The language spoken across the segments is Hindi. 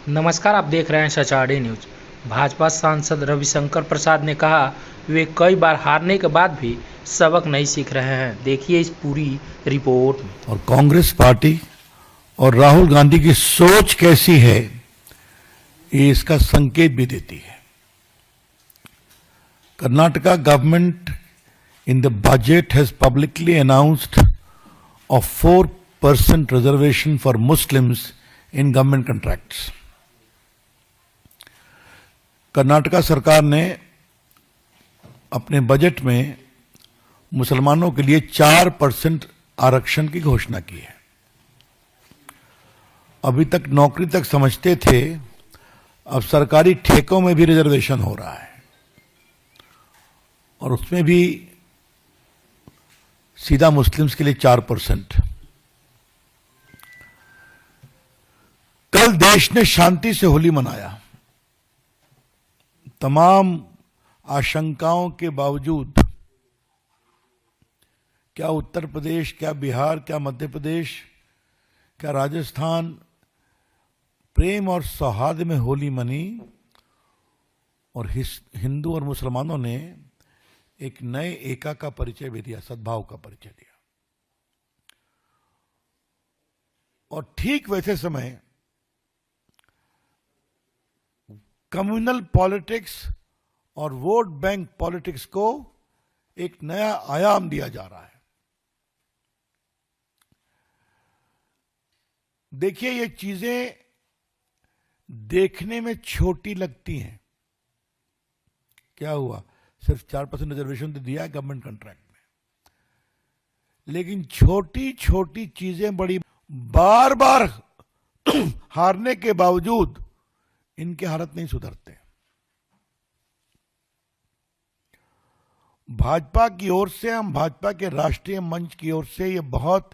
नमस्कार, आप देख रहे हैं सचाड़ी न्यूज। भाजपा सांसद रविशंकर प्रसाद ने कहा वे कई बार हारने के बाद भी सबक नहीं सीख रहे हैं। देखिए इस पूरी रिपोर्ट में। और कांग्रेस पार्टी और राहुल गांधी की सोच कैसी है, ये इसका संकेत भी देती है। Karnataka government in the budget has publicly announced a 4% reservation for Muslims in government contracts. Karnataka सरकार ने अपने बजट में मुसलमानों के लिए 4% आरक्षण की घोषणा की है। अभी तक नौकरी तक समझते थे, अब सरकारी ठेकों में भी रिजर्वेशन हो रहा है और उसमें भी सीधा मुस्लिम्स के लिए 4%। कल देश ने शांति से होली मनाया। तमाम आशंकाओं के बावजूद, क्या उत्तर प्रदेश, क्या बिहार, क्या मध्य प्रदेश, क्या राजस्थान प्रेम और सौहार्द में होली मनी और हिंदू और मुसलमानों ने एक नए एका का परिचय भी दिया, सद्भाव का परिचय दिया। और ठीक वैसे समय कम्युनल पॉलिटिक्स और वोट बैंक पॉलिटिक्स को एक नया आयाम दिया जा रहा है। देखिए, ये चीजें देखने में छोटी लगती हैं। क्या हुआ, सिर्फ 4% रिजर्वेशन तो दिया है गवर्नमेंट कॉन्ट्रैक्ट में, लेकिन छोटी छोटी चीजें बड़ी बार बार हारने के बावजूद इनके हालत नहीं सुधरते। भाजपा की ओर से, हम भाजपा के राष्ट्रीय मंच की ओर से ये बहुत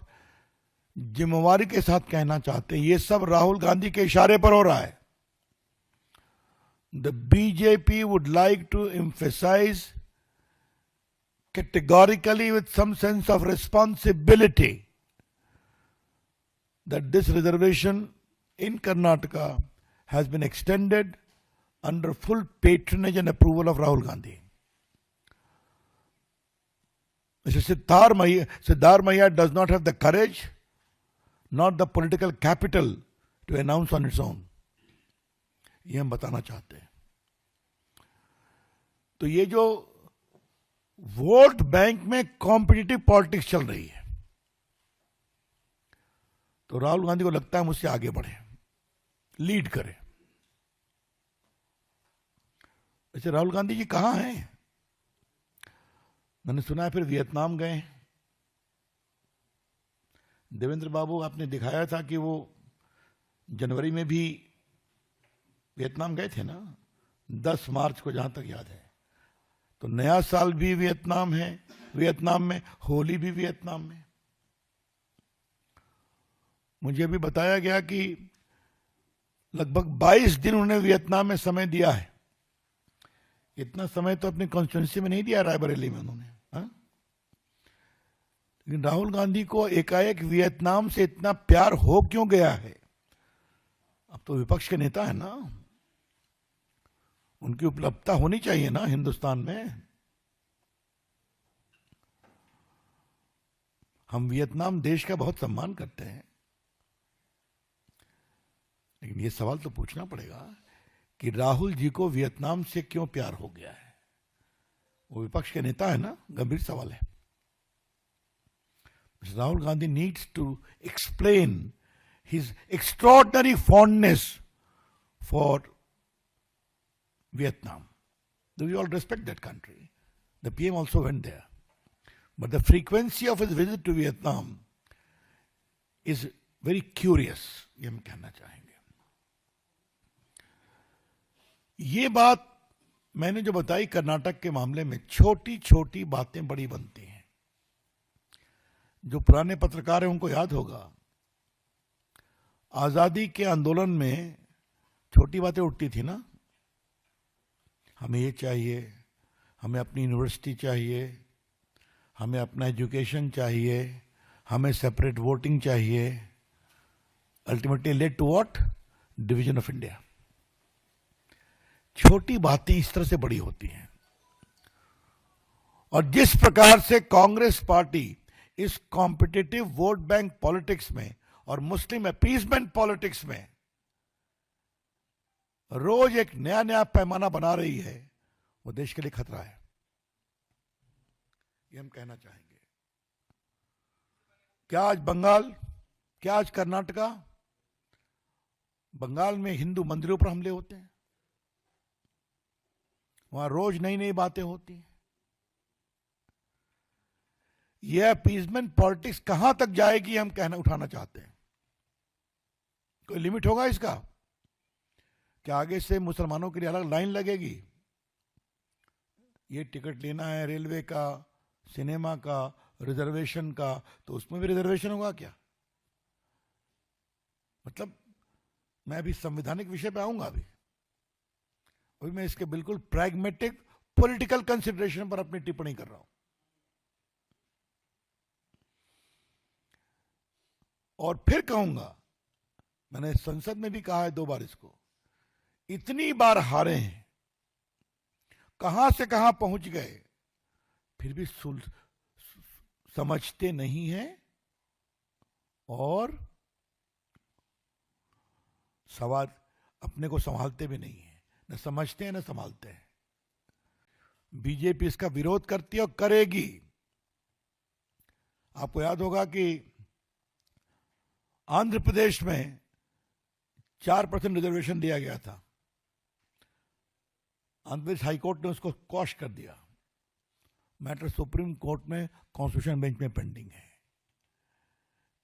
जिम्मेवारी के साथ कहना चाहते हैं, ये सब राहुल गांधी के इशारे पर हो रहा है। The BJP would like to emphasize categorically with some sense of responsibility that this reservation in Karnataka has been extended under full patronage and approval of Rahul Gandhi. Mr. Siddhar Maiya does not have the courage, not the political capital to announce on its own. ये हम बताना चाहते हैं। तो ये जो वोट बैंक में कॉम्पिटिटिव पॉलिटिक्स चल रही है, तो राहुल गांधी को लगता है मुझसे आगे बढ़े, लीड करे। वैसे राहुल गांधी जी कहां हैं? मैंने सुना है फिर वियतनाम गए। देवेंद्र बाबू, आपने दिखाया था कि वो जनवरी में भी वियतनाम गए थे ना, 10 मार्च को, जहां तक याद है। तो नया साल भी वियतनाम है, वियतनाम में होली भी वियतनाम में। मुझे भी बताया गया कि लगभग 22 दिन उन्होंने वियतनाम में समय दिया है। इतना समय तो अपनी कॉन्स्टिट्यूंसी में नहीं दिया रायबरेली में उन्होंने, हाँ? लेकिन राहुल गांधी को एकाएक वियतनाम से इतना प्यार हो क्यों गया है? अब तो विपक्ष के नेता है ना, उनकी उपलब्धता होनी चाहिए ना हिंदुस्तान में। हम वियतनाम देश का बहुत सम्मान करते हैं, लेकिन ये सवाल तो पूछना पड़ेगा कि राहुल जी को वियतनाम से क्यों प्यार हो गया है? वो विपक्ष के नेता है ना, गंभीर सवाल है। Rahul Gandhi needs to explain his extraordinary fondness for Vietnam. We all respect that country. The PM also went there. But the frequency of his visit to Vietnam is very curious, ये हम कहना चाहेंगे। ये बात मैंने जो बताई कर्नाटक के मामले में, छोटी छोटी बातें बड़ी बनती हैं। जो पुराने पत्रकार हैं उनको याद होगा, आजादी के आंदोलन में छोटी बातें उठती थी ना, हमें ये चाहिए, हमें अपनी यूनिवर्सिटी चाहिए, हमें अपना एजुकेशन चाहिए, हमें सेपरेट वोटिंग चाहिए। Ultimately led to what? Division of India. छोटी बातें इस तरह से बड़ी होती हैं। और जिस प्रकार से कांग्रेस पार्टी इस कॉम्पिटिटिव वोट बैंक पॉलिटिक्स में और मुस्लिम अपीसमेंट पॉलिटिक्स में रोज एक नया नया पैमाना बना रही है, वो देश के लिए खतरा है, ये हम कहना चाहेंगे। क्या आज बंगाल, क्या आज कर्नाटका, बंगाल में हिंदू मंदिरों पर हमले होते हैं, वहां रोज नई नई बातें होती हैं। यह अपीसमेंट पॉलिटिक्स कहां तक जाएगी हम कहना उठाना चाहते हैं। कोई लिमिट होगा इसका? क्या आगे से मुसलमानों के लिए अलग लाइन लगेगी? ये टिकट लेना है रेलवे का, सिनेमा का, रिजर्वेशन का, तो उसमें भी रिजर्वेशन होगा क्या? मतलब मैं अभी संवैधानिक विषय पे आऊंगा। अभी मैं इसके बिल्कुल प्रैग्मेटिक पॉलिटिकल कंसिडरेशन पर अपनी टिप्पणी कर रहा हूं। और फिर कहूंगा, मैंने संसद में भी कहा है 2 बार इसको, इतनी बार हारे हैं, कहां से कहां पहुंच गए, फिर भी समझते नहीं हैं और सवाल अपने को संभालते भी नहीं है। न समझते हैं न संभालते हैं। बीजेपी इसका विरोध करती है और करेगी। आपको याद होगा कि आंध्र प्रदेश में 4% रिजर्वेशन दिया गया था। आंध्र प्रदेश हाईकोर्ट ने उसको क्वॉश कर दिया। मैटर सुप्रीम कोर्ट में कॉन्स्टिट्यूशन बेंच में पेंडिंग है,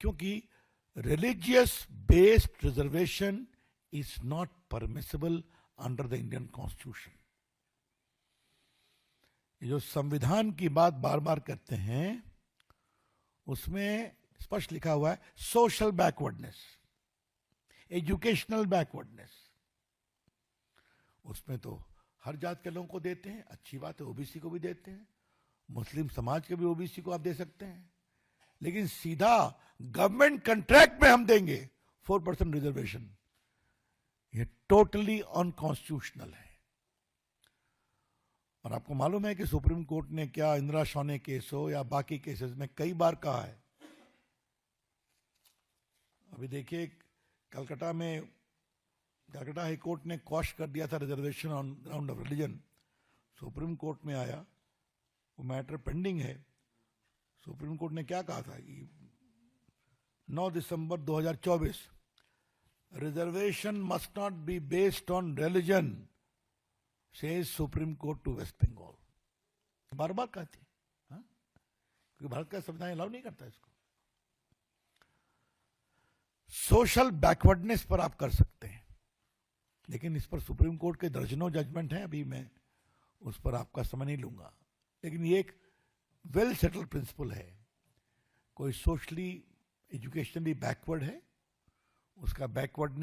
क्योंकि religious based reservation is not permissible under the Indian constitution. ये जो संविधान की बात बार बार करते हैं, उसमें स्पष्ट लिखा हुआ है सोशल बैकवर्डनेस, एजुकेशनल बैकवर्डनेस। उसमें तो हर जात के लोगों को देते हैं, अच्छी बात है, ओबीसी को भी देते हैं, मुस्लिम समाज के भी ओबीसी को आप दे सकते हैं, लेकिन सीधा गवर्नमेंट कॉन्ट्रैक्ट में हम देंगे 4% रिजर्वेशन, ये टोटली अनकॉन्स्टिट्यूशनल है। और आपको मालूम है कि सुप्रीम कोर्ट ने क्या इंदिरा शौने केस हो या बाकी केसेस में कई बार कहा है। अभी देखिए, कलकत्ता हाई कोर्ट ने क्वॉश कर दिया था reservation on ground of religion. Supreme court में आया, वो मैटर पेंडिंग है। सुप्रीम कोर्ट ने क्या कहा था कि 9 दिसंबर 2024, reservation must not be based on religion, says supreme court to West Bengal. बार बार कहती है, क्योंकि भारत का संविधान अलाउ नहीं करता इसको। सोशल बैकवर्डनेस पर आप कर सकते हैं, लेकिन इस पर सुप्रीम कोर्ट के दर्जनों जजमेंट हैं, अभी मैं उस पर आपका समय नहीं लूंगा। लेकिन ये एक वेल सेटल्ड प्रिंसिपल है, कोई सोशली एजुकेशनली बैकवर्ड है, उसका बैकवर्ड